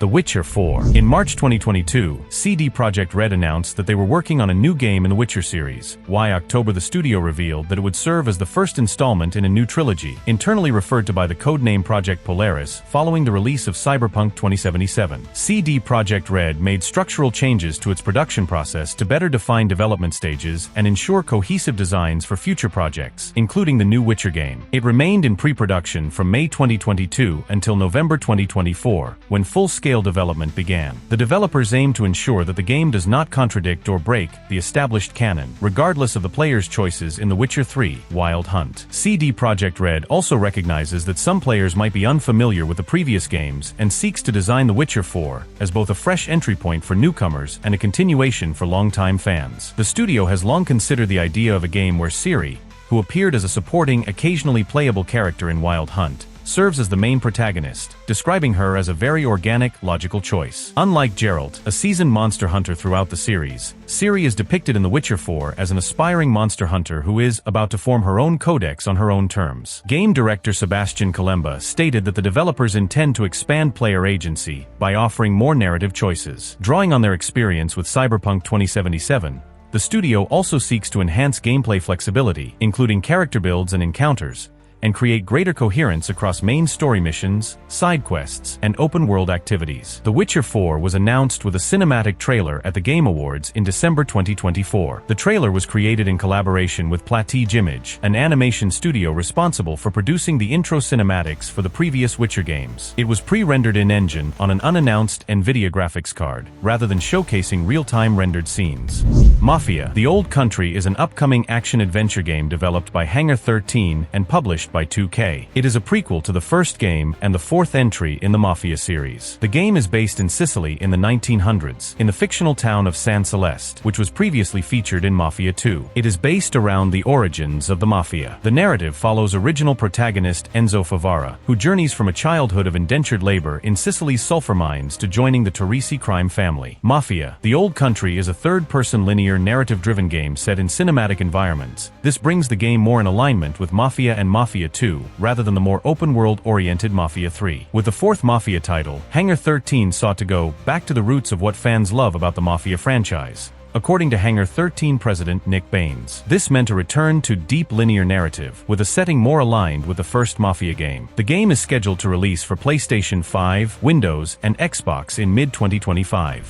The Witcher 4. In March 2022, CD Projekt Red announced that they were working on a new game in the Witcher series. Why October the studio revealed that it would serve as the first installment in a new trilogy, internally referred to by the codename Project Polaris, following the release of Cyberpunk 2077. CD Projekt Red made structural changes to its production process to better define development stages and ensure cohesive designs for future projects, including the new Witcher game. It remained in pre-production from May 2022 until November 2024, when full-scale development began. The developers aim to ensure that the game does not contradict or break the established canon, regardless of the player's choices in The Witcher 3: Wild Hunt. CD Projekt Red also recognizes that some players might be unfamiliar with the previous games and seeks to design The Witcher 4 as both a fresh entry point for newcomers and a continuation for longtime fans. The studio has long considered the idea of a game where Ciri, who appeared as a supporting, occasionally playable character in Wild Hunt, serves as the main protagonist, describing her as a very organic, logical choice. Unlike Geralt, a seasoned monster hunter throughout the series, Ciri is depicted in The Witcher 4 as an aspiring monster hunter who is about to form her own codex on her own terms. Game director Sebastian Kalemba stated that the developers intend to expand player agency by offering more narrative choices. Drawing on their experience with Cyberpunk 2077, the studio also seeks to enhance gameplay flexibility, including character builds and encounters, and create greater coherence across main story missions, side quests, and open-world activities. The Witcher 4 was announced with a cinematic trailer at the Game Awards in December 2024. The trailer was created in collaboration with Platige Image, an animation studio responsible for producing the intro cinematics for the previous Witcher games. It was pre-rendered in-engine on an unannounced NVIDIA graphics card, rather than showcasing real-time rendered scenes. Mafia: The Old Country is an upcoming action-adventure game developed by Hangar 13 and published by 2K. It is a prequel to the first game and the fourth entry in the Mafia series. The game is based in Sicily in the 1900s, in the fictional town of San Celeste, which was previously featured in Mafia 2. It is based around the origins of the Mafia. The narrative follows original protagonist Enzo Favara, who journeys from a childhood of indentured labor in Sicily's sulfur mines to joining the Torrisi crime family. Mafia: The Old Country is a third-person linear narrative-driven game set in cinematic environments. This brings the game more in alignment with Mafia and Mafia 2, rather than the more open-world-oriented Mafia 3. With the fourth Mafia title, Hangar 13 sought to go back to the roots of what fans love about the Mafia franchise, according to Hangar 13 president Nick Baines. This meant a return to deep linear narrative, with a setting more aligned with the first Mafia game. The game is scheduled to release for PlayStation 5, Windows, and Xbox in mid-2025.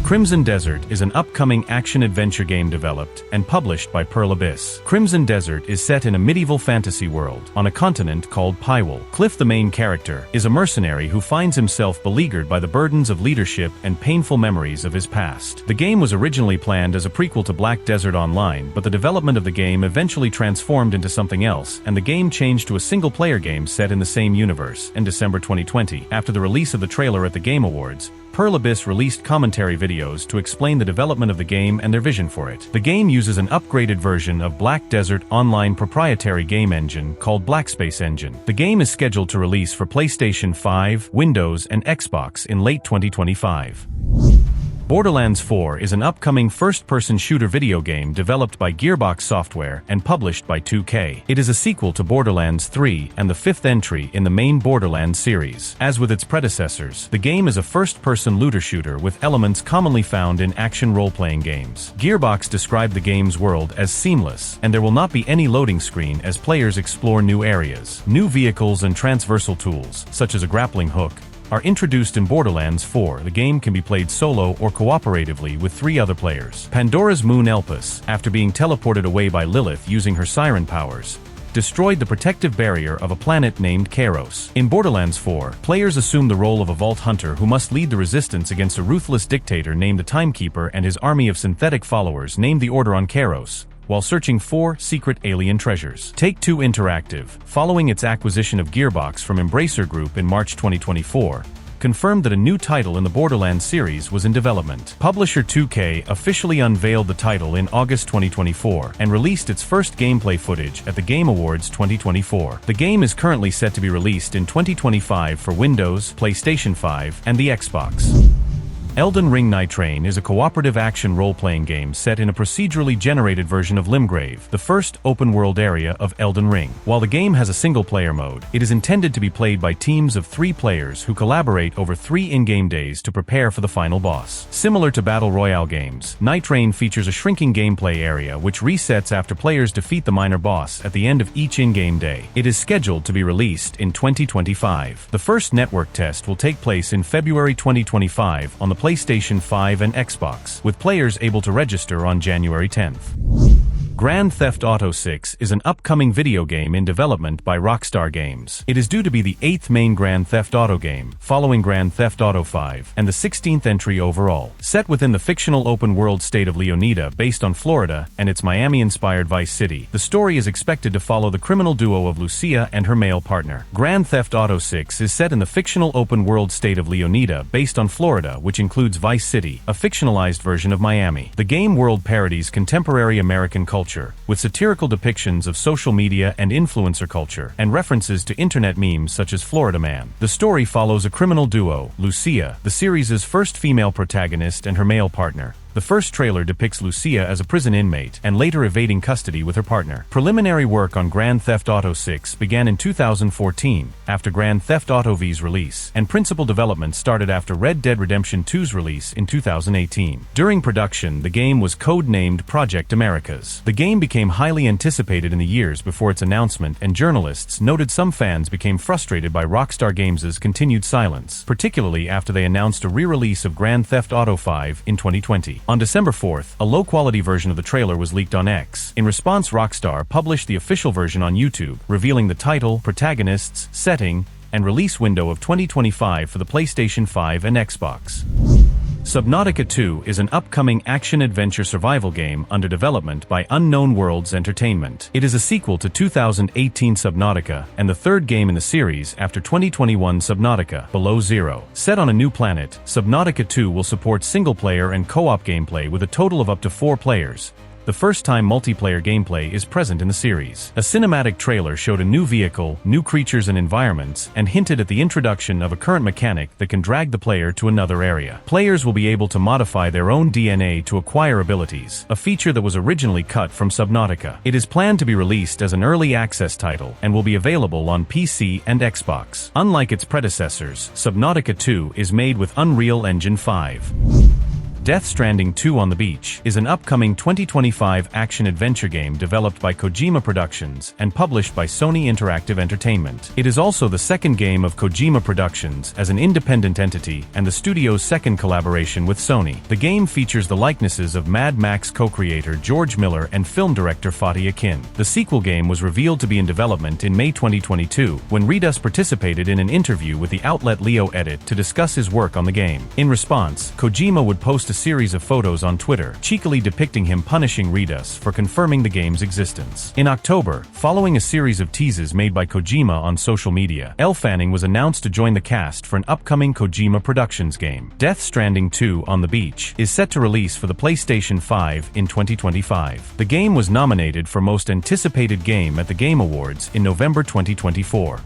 Crimson Desert is an upcoming action-adventure game developed and published by Pearl Abyss. Crimson Desert is set in a medieval fantasy world, on a continent called Pywell. Cliff, the main character, is a mercenary who finds himself beleaguered by the burdens of leadership and painful memories of his past. The game was originally planned as a prequel to Black Desert Online, but the development of the game eventually transformed into something else, and the game changed to a single-player game set in the same universe. In December 2020, after the release of the trailer at the Game Awards, Pearl Abyss released commentary videos to explain the development of the game and their vision for it. The game uses an upgraded version of Black Desert Online proprietary game engine called Blackspace Engine. The game is scheduled to release for PlayStation 5, Windows, and Xbox in late 2025. Borderlands 4 is an upcoming first-person shooter video game developed by Gearbox Software and published by 2K. It is a sequel to Borderlands 3 and the fifth entry in the main Borderlands series. As with its predecessors, the game is a first-person looter shooter with elements commonly found in action role-playing games. Gearbox described the game's world as seamless, and there will not be any loading screen as players explore new areas. New vehicles and transversal tools, such as a grappling hook, are introduced in Borderlands 4. The game can be played solo or cooperatively with 3 other players. Pandora's Moon Elpis, after being teleported away by Lilith using her siren powers, destroyed the protective barrier of a planet named Kairos. In Borderlands 4, players assume the role of a vault hunter who must lead the resistance against a ruthless dictator named the Timekeeper and his army of synthetic followers named the Order on Kairos, while searching for secret alien treasures. Take-Two Interactive, following its acquisition of Gearbox from Embracer Group in March 2024, confirmed that a new title in the Borderlands series was in development. Publisher 2K officially unveiled the title in August 2024 and released its first gameplay footage at the Game Awards 2024. The game is currently set to be released in 2025 for Windows, PlayStation 5, and the Xbox. Elden Ring Nightreign is a cooperative action role-playing game set in a procedurally generated version of Limgrave, the first open-world area of Elden Ring. While the game has a single-player mode, it is intended to be played by teams of 3 players who collaborate over 3 in-game days to prepare for the final boss. Similar to Battle Royale games, Nightreign features a shrinking gameplay area which resets after players defeat the minor boss at the end of each in-game day. It is scheduled to be released in 2025. The first network test will take place in February 2025 on the PlayStation 5 and Xbox, with players able to register on January 10th. Grand Theft Auto 6 is an upcoming video game in development by Rockstar Games. It is due to be the 8th main Grand Theft Auto game, following Grand Theft Auto 5, and the 16th entry overall. Set within the fictional open-world state of Leonida based on Florida and its Miami-inspired Vice City, the story is expected to follow the criminal duo of Lucia and her male partner. Grand Theft Auto 6 is set in the fictional open-world state of Leonida based on Florida, which includes Vice City, a fictionalized version of Miami. The game world parodies contemporary American culture, with satirical depictions of social media and influencer culture, and references to internet memes such as Florida Man. The story follows a criminal duo, Lucia, the series' first female protagonist, and her male partner. The first trailer depicts Lucia as a prison inmate and later evading custody with her partner. Preliminary work on Grand Theft Auto 6 began in 2014 after Grand Theft Auto V's release, and principal development started after Red Dead Redemption 2's release in 2018. During production, the game was code-named Project Americas. The game became highly anticipated in the years before its announcement, and journalists noted some fans became frustrated by Rockstar Games' continued silence, particularly after they announced a re-release of Grand Theft Auto 5 in 2020. On December 4th, a low-quality version of the trailer was leaked on X. In response, Rockstar published the official version on YouTube, revealing the title, protagonists, setting, and release window of 2025 for the PlayStation 5 and Xbox. Subnautica 2 is an upcoming action-adventure survival game under development by Unknown Worlds Entertainment. It is a sequel to 2018 Subnautica, and the third game in the series after 2021 Subnautica, Below Zero. Set on a new planet, Subnautica 2 will support single-player and co-op gameplay with a total of up to 4 players. The first time multiplayer gameplay is present in the series. A cinematic trailer showed a new vehicle, new creatures and environments, and hinted at the introduction of a current mechanic that can drag the player to another area. Players will be able to modify their own DNA to acquire abilities, a feature that was originally cut from Subnautica. It is planned to be released as an early access title, and will be available on PC and Xbox. Unlike its predecessors, Subnautica 2 is made with Unreal Engine 5. Death Stranding 2 on the Beach is an upcoming 2025 action-adventure game developed by Kojima Productions and published by Sony Interactive Entertainment. It is also the second game of Kojima Productions as an independent entity and the studio's second collaboration with Sony. The game features the likenesses of Mad Max co-creator George Miller and film director Fatih Akin. The sequel game was revealed to be in development in May 2022, when Redus participated in an interview with the outlet Leo Edit to discuss his work on the game. In response, Kojima would post a series of photos on Twitter, cheekily depicting him punishing Redus for confirming the game's existence. In October, following a series of teases made by Kojima on social media, Elle Fanning was announced to join the cast for an upcoming Kojima Productions game. Death Stranding 2 on the Beach is set to release for the PlayStation 5 in 2025. The game was nominated for Most Anticipated Game at the Game Awards in November 2024.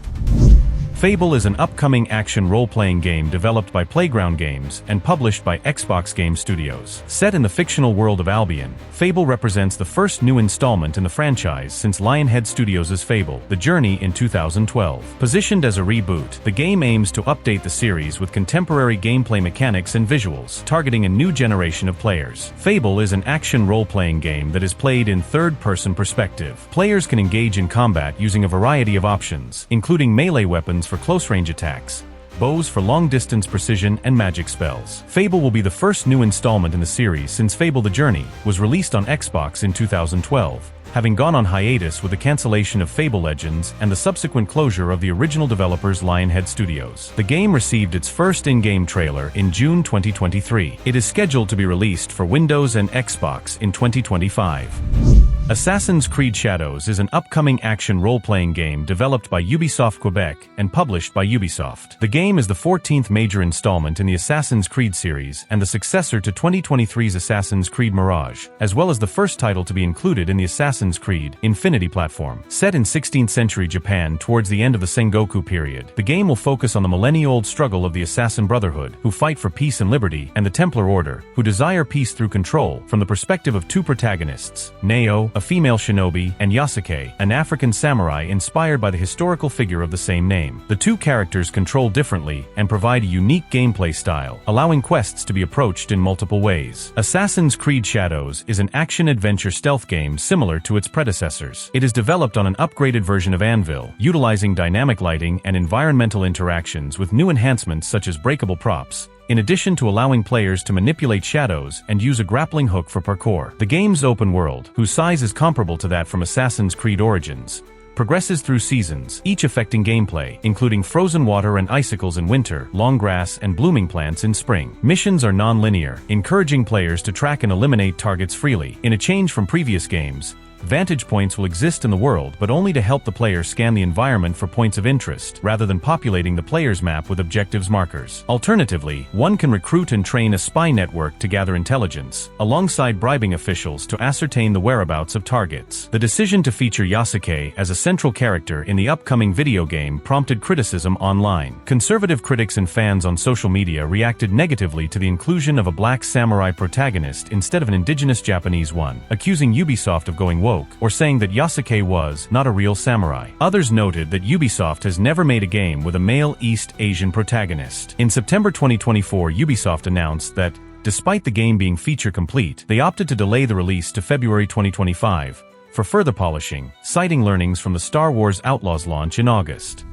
Fable is an upcoming action role-playing game developed by Playground Games and published by Xbox Game Studios. Set in the fictional world of Albion, Fable represents the first new installment in the franchise since Lionhead Studios' Fable: The Journey in 2012. Positioned as a reboot, the game aims to update the series with contemporary gameplay mechanics and visuals, targeting a new generation of players. Fable is an action role-playing game that is played in third-person perspective. Players can engage in combat using a variety of options, including melee weapons for close-range attacks, bows for long-distance precision, and magic spells. Fable will be the first new installment in the series since Fable: The Journey was released on Xbox in 2012, having gone on hiatus with the cancellation of Fable Legends and the subsequent closure of the original developers Lionhead Studios. The game received its first in-game trailer in June 2023. It is scheduled to be released for Windows and Xbox in 2025. Assassin's Creed Shadows is an upcoming action role-playing game developed by Ubisoft Quebec and published by Ubisoft. The game is the 14th major installment in the Assassin's Creed series and the successor to 2023's Assassin's Creed Mirage, as well as the first title to be included in the Assassin's Creed Infinity platform. Set in 16th century Japan towards the end of the Sengoku period, the game will focus on the millennia-old struggle of the Assassin Brotherhood, who fight for peace and liberty, and the Templar Order, who desire peace through control, from the perspective of two protagonists, Neo, a female shinobi, and Yasuke, an African samurai inspired by the historical figure of the same name. The two characters control differently and provide a unique gameplay style, allowing quests to be approached in multiple ways. Assassin's Creed Shadows is an action-adventure stealth game similar to its predecessors. It is developed on an upgraded version of Anvil, utilizing dynamic lighting and environmental interactions with new enhancements such as breakable props, in addition to allowing players to manipulate shadows and use a grappling hook for parkour. The game's open world, whose size is comparable to that from Assassin's Creed Origins, progresses through seasons, each affecting gameplay, including frozen water and icicles in winter, long grass and blooming plants in spring. Missions are non-linear, encouraging players to track and eliminate targets freely. In a change from previous games, vantage points will exist in the world but only to help the player scan the environment for points of interest, rather than populating the player's map with objectives markers. Alternatively, one can recruit and train a spy network to gather intelligence, alongside bribing officials to ascertain the whereabouts of targets. The decision to feature Yasuke as a central character in the upcoming video game prompted criticism online. Conservative critics and fans on social media reacted negatively to the inclusion of a black samurai protagonist instead of an indigenous Japanese one, accusing Ubisoft of going woke, or saying that Yasuke was not a real samurai. Others noted that Ubisoft has never made a game with a male East Asian protagonist. In September 2024, Ubisoft announced that, despite the game being feature complete, they opted to delay the release to February 2025 for further polishing, citing learnings from the Star Wars Outlaws launch in August.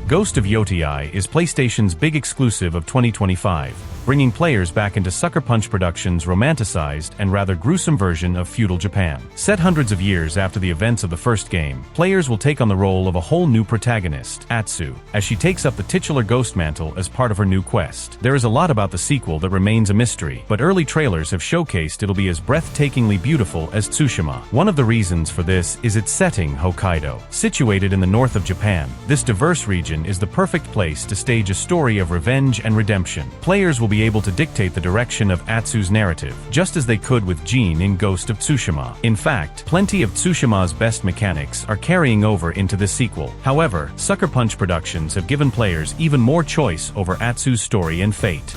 Ghost of Yotei is PlayStation's big exclusive of 2025, bringing players back into Sucker Punch Productions' romanticized and rather gruesome version of feudal Japan. Set hundreds of years after the events of the first game, players will take on the role of a whole new protagonist, Atsu, as she takes up the titular ghost mantle as part of her new quest. There is a lot about the sequel that remains a mystery, but early trailers have showcased it'll be as breathtakingly beautiful as Tsushima. One of the reasons for this is its setting, Hokkaido. Situated in the north of Japan, this diverse region is the perfect place to stage a story of revenge and redemption. Players will be able to dictate the direction of Atsu's narrative, just as they could with Jin in Ghost of Tsushima. In fact, plenty of Tsushima's best mechanics are carrying over into this sequel. However, Sucker Punch Productions have given players even more choice over Atsu's story and fate.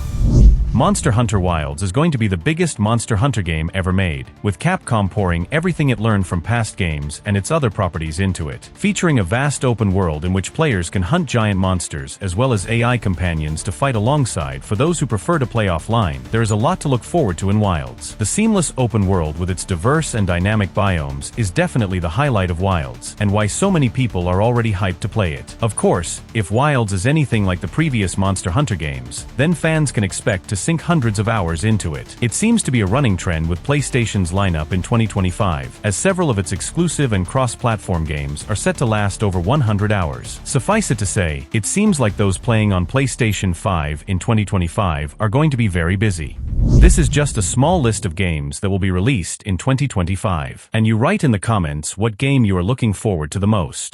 Monster Hunter Wilds is going to be the biggest Monster Hunter game ever made, with Capcom pouring everything it learned from past games and its other properties into it. Featuring a vast open world in which players can hunt giant monsters as well as AI companions to fight alongside for those who prefer to play offline, there is a lot to look forward to in Wilds. The seamless open world with its diverse and dynamic biomes is definitely the highlight of Wilds, and why so many people are already hyped to play it. Of course, if Wilds is anything like the previous Monster Hunter games, then fans can expect to sink hundreds of hours into it. It seems to be a running trend with PlayStation's lineup in 2025, as several of its exclusive and cross-platform games are set to last over 100 hours. Suffice it to say, it seems like those playing on PlayStation 5 in 2025 are going to be very busy. This is just a small list of games that will be released in 2025, and you write in the comments what game you are looking forward to the most.